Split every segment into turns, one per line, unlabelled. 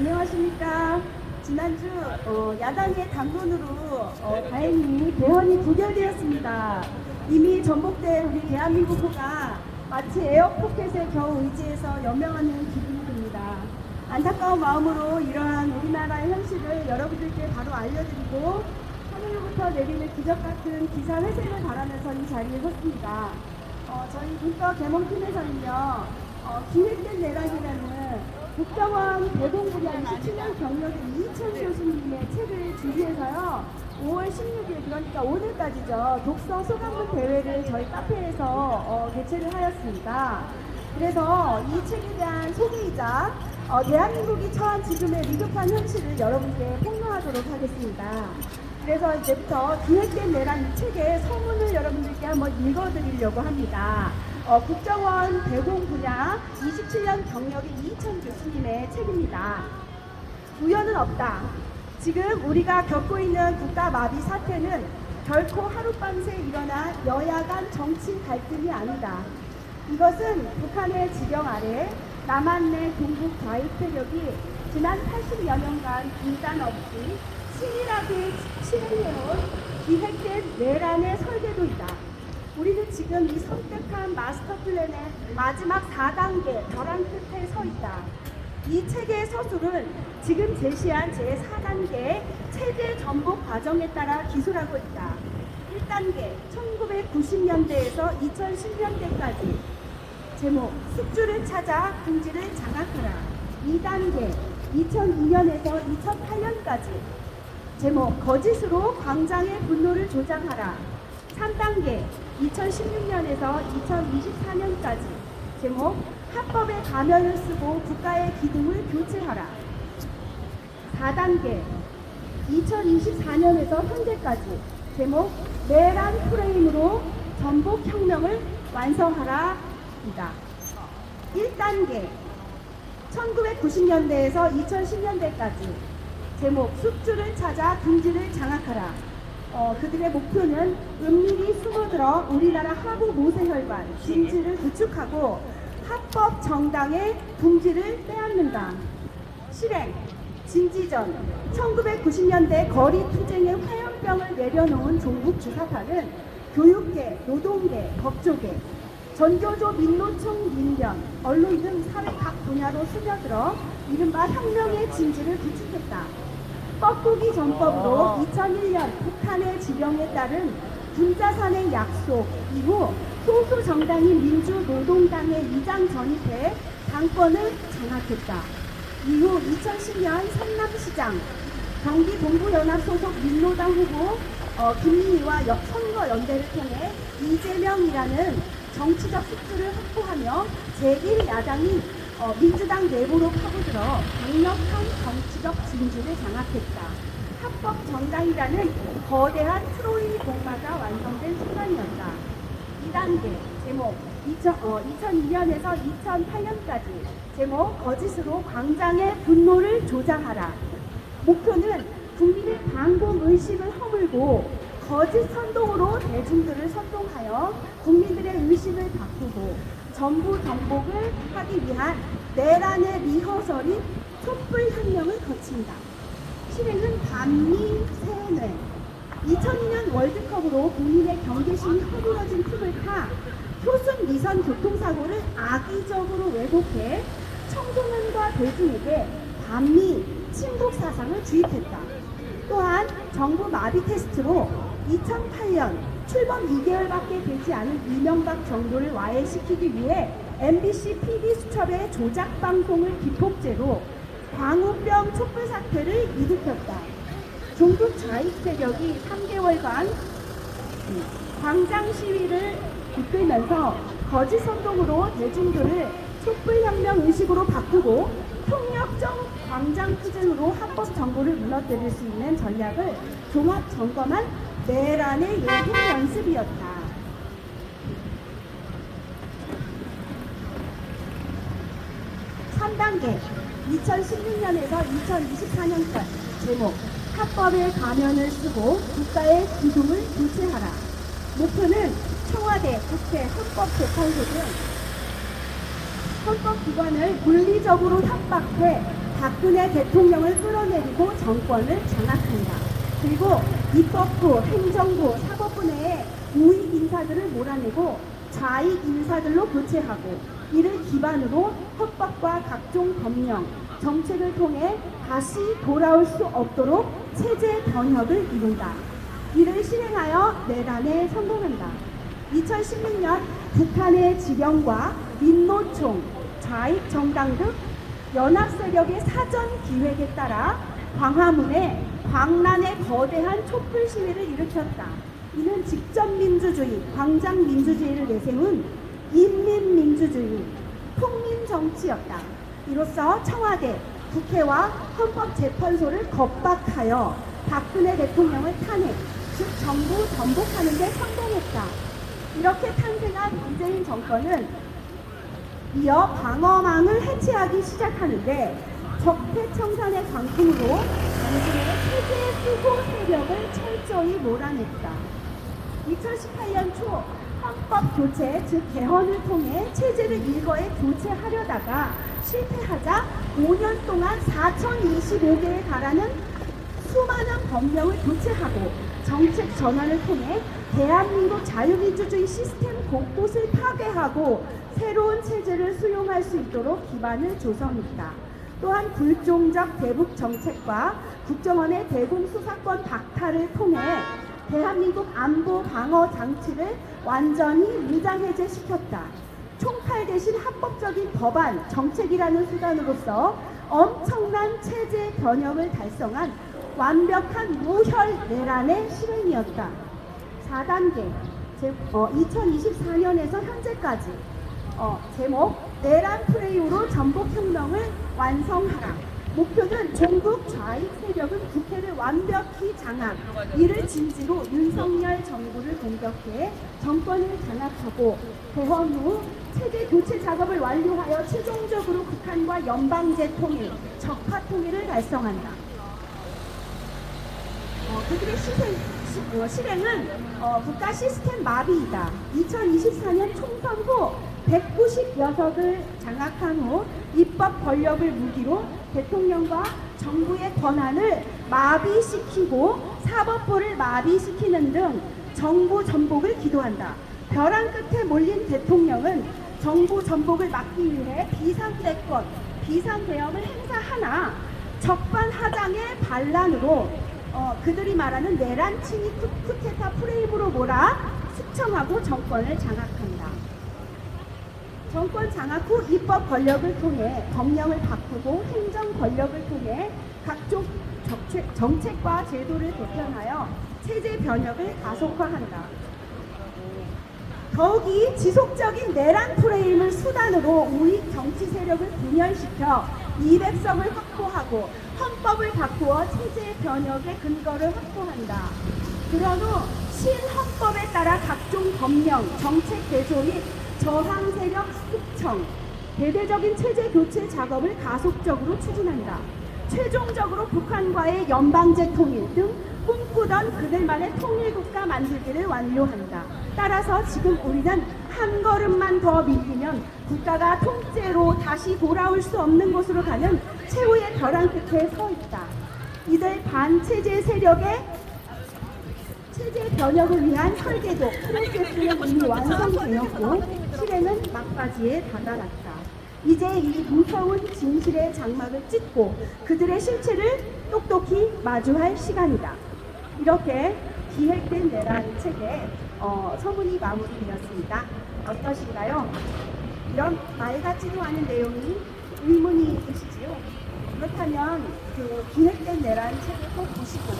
안녕하십니까. 지난주 야당의 당론으로 다행히 개헌이 부결되었습니다. 이미 전복된 우리 대한민국호가 마치 에어포켓에 겨우 의지해서 연명하는 기분이 듭니다. 안타까운 마음으로 이러한 우리나라의 현실을 여러분들께 바로 알려드리고 하늘로부터 내리는 기적 같은 기사 회생을 바라면서 이 자리에 섰습니다. 저희 문과 개몽팀에서는요, 기획된 내란이라는 국정원 대공 분야 27년 경력의 이희천 교수님의 책을 준비해서요, 5월 16일, 그러니까 오늘까지죠, 독서 소감문 대회를 저희 카페에서 개최를 하였습니다. 그래서 이 책에 대한 소개이자 대한민국이 처한 지금의 위급한 현실을 여러분께 폭로하도록 하겠습니다. 그래서 이제부터 기획된 내란 이 책의 서문을 여러분들께 한번 읽어드리려고 합니다. 국정원 대공 분야 27년 경력의 이희천 교수님의 책입니다. 우연은 없다. 지금 우리가 겪고 있는 국가 마비 사태는 결코 하룻밤새 일어난 여야 간 정치 갈등이 아니다. 이것은 북한의 지령 아래 남한 내 동북 좌익 세력이 지난 80여 년간 중단 없이 치밀하게 실행해온 기획된 내란의 설계도이다. 우리는 지금 이 선택한 마스터 플랜의 마지막 4단계 벼랑 끝에 서 있다. 이 책의 서술은 지금 제시한 제4단계 체제 전복 과정에 따라 기술하고 있다. 1단계 1990년대에서 2010년대까지 제목 숙주를 찾아 궁지를 장악하라. 2단계 2002년에서 2008년까지 제목 거짓으로 광장의 분노를 조장하라. 3단계 2016년에서 2024년까지 제목 합법의 가면을 쓰고 국가의 기둥을 교체하라. 4단계 2024년에서 현재까지 제목 내란 프레임으로 전복혁명을 완성하라 입니다. 1단계 1990년대에서 2010년대까지 제목 숙주를 찾아 궁지를 장악하라. 그들의 목표는 은밀히 숨어들어 우리나라 하부 모세혈관 진지를 구축하고 합법 정당의 궁지를 빼앗는다. 실행 진지전 1990년대 거리 투쟁의 화염병을 내려놓은 종북 주사파는 교육계, 노동계, 법조계, 전교조 민노총 민변, 언론 등 사회 각 분야로 스며들어 이른바 혁명의 진지를 구축했다. 뻐꾸기 전법으로 2001년 북한의 지령에 따른 군자산의 약속 이후 소수 정당인 민주노동당의 이장 전입해 당권을 장악했다. 이후 2010년 성남시장 경기동부연합 소속 민노당 후보 김민희와 선거연대를 통해 이재명이라는 정치적 숙주를 확보하며 제1야당인 민주당 내부로 파고들어 강력한 정치적 진주를 장악했다. 합법 정당이라는 거대한 트로이 공마가 완성된 순간이었다. 2단계 제목 2002년에서 2008년까지 제목 거짓으로 광장의 분노를 조장하라. 목표는 국민의 반공의식을 허물고 거짓 선동으로 대중들을 선동하여 국민들의 의식을 바꾸고 정부 정복을 하기 위한 내란의 리허설인 촛불혁명을 거친다. 실행은 반미 세뇌 2002년 월드컵으로 국민의 경계심이 허물어진 틈을 타 표순 미선 교통사고를 악의적으로 왜곡해 청소년과 대중에게 반미 친북 사상을 주입했다. 또한 정부 마비 테스트로 2008년 출범 2개월밖에 되지 않은 이명박 정부를 와해시키기 위해 MBC PD 수첩의 조작 방송을 기폭제로 광우병 촛불 사태를 일으켰다. 종북 좌익 세력이 3개월간 광장 시위를 이끌면서 거짓 선동으로 대중들을 촛불혁명 의식으로 바꾸고 폭력적 광장 투쟁으로 합법 정부를 무너뜨릴 수 있는 전략을 종합 점검한 내란의 예행 연습이었다. 3단계 2016년에서 2024년까지 제목 합법의 가면을 쓰고 국가의 기둥을 교체하라. 목표는 청와대, 국회, 헌법재판소 등 헌법기관을 물리적으로 협박해 박근혜 대통령을 끌어내리고 정권을 장악한다. 그리고 입법부, 행정부, 사법부 내에 우익 인사들을 몰아내고 좌익 인사들로 교체하고 이를 기반으로 헌법과 각종 법령, 정책을 통해 다시 돌아올 수 없도록 체제 변혁을 이룬다. 이를 실행하여 내란에 성공한다. 2016년 북한의 지령과 민노총, 좌익 정당 등 연합 세력의 사전 기획에 따라 광화문에 광란의 거대한 촛불 시위를 일으켰다. 이는 직접민주주의, 광장민주주의를 내세운 인민민주주의, 통민정치였다. 이로써 청와대, 국회와 헌법재판소를 겁박하여 박근혜 대통령을 탄핵, 즉 정부 전복하는 데 성공했다. 이렇게 탄생한 문재인 정권은 이어 방어망을 해체하기 시작하는데 적폐청산의 광풍으로 당신의 체제 수호 세력을 철저히 몰아냈다. 2018년 초 헌법 교체, 즉 개헌을 통해 체제를 일거에 교체하려다가 실패하자 5년 동안 4,025개에 달하는 수많은 법령을 교체하고 정책 전환을 통해 대한민국 자유민주주의 시스템 곳곳을 파괴하고 새로운 체제를 수용할 수 있도록 기반을 조성했다. 또한 불종적 대북 정책과 국정원의 대공수사권 박탈을 통해 대한민국 안보 방어 장치를 완전히 무장해제시켰다. 총칼 대신 합법적인 법안, 정책이라는 수단으로서 엄청난 체제 변혁을 달성한 완벽한 무혈 내란의 실행이었다. 4단계, 2024년에서 현재까지 제목 내란 프레임으로 전복혁명을 완성하라. 목표는 종북 좌익 세력은 국회를 완벽히 장악, 이를 진지로 윤석열 정부를 공격해 정권을 장악하고 개헌 후 체제 교체 작업을 완료하여 최종적으로 북한과 연방제 통일, 적화 통일을 달성한다. 그들의 실행은 국가 시스템 마비이다. 2024년 총선 후 190여석을 장악한 후 입법 권력을 무기로 대통령과 정부의 권한을 마비시키고 사법부를 마비시키는 등 정부 전복을 기도한다. 벼랑 끝에 몰린 대통령은 정부 전복을 막기 위해 비상대권, 비상대엄을 행사하나 적반하장의 반란으로 그들이 말하는 내란 친위 쿠데타 프레임으로 몰아 숙청하고 정권을 장악한다. 정권 장악 후 입법 권력을 통해 법령을 바꾸고 행정 권력을 통해 각종 정책과 제도를 개편하여 체제 변혁을 가속화한다. 더욱이 지속적인 내란 프레임을 수단으로 우익 정치 세력을 분열시켜 200석을 확보하고 헌법을 바꾸어 체제 변혁의 근거를 확보한다. 그런 후 신헌법에 따라 각종 법령, 정책 개조 및 저항 세력 숙청, 대대적인 체제 교체 작업을 가속적으로 추진한다. 최종적으로 북한과의 연방제 통일 등 꿈꾸던 그들만의 통일국가 만들기를 완료한다. 따라서 지금 우리는 한 걸음만 더 밀리면 국가가 통째로 다시 돌아올 수 없는 곳으로 가는 최후의 벼랑 끝에 서 있다. 이들 반체제 세력의 체제 변혁을 위한 설계도, 프로세스는 이미 완성되었고 실행은 막바지에 다다랐다. 이제 이 무서운 진실의 장막을 찢고 그들의 실체를 똑똑히 마주할 시간이다. 이렇게 기획된 내란 책에 서문이 마무리되었습니다. 어떠신가요? 이런 말 같지도 않은 내용이 의문이 드시지요? 그렇다면 그 기획된 내란 책을 꼭 보시고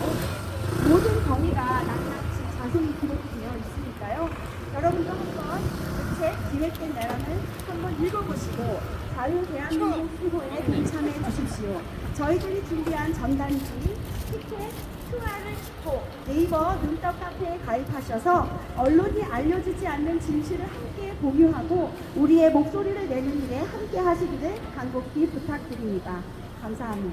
모든 경위가 낱낱이 자세히 기록되어 있으니까요. 여러분도 한번 그 책 기획된 내란을 한번 읽어보시고 자유 대한민국 수호에 동참해 주십시오. 저희들이 준비한 전단지, 티켓, QR을 찍고 네이버 눈떡 카페에 가입하셔서 언론이 알려주지 않는 진실을 함께 공유하고 우리의 목소리를 내는 일에 함께 하시기를 간곡히 부탁드립니다. 감사합니다.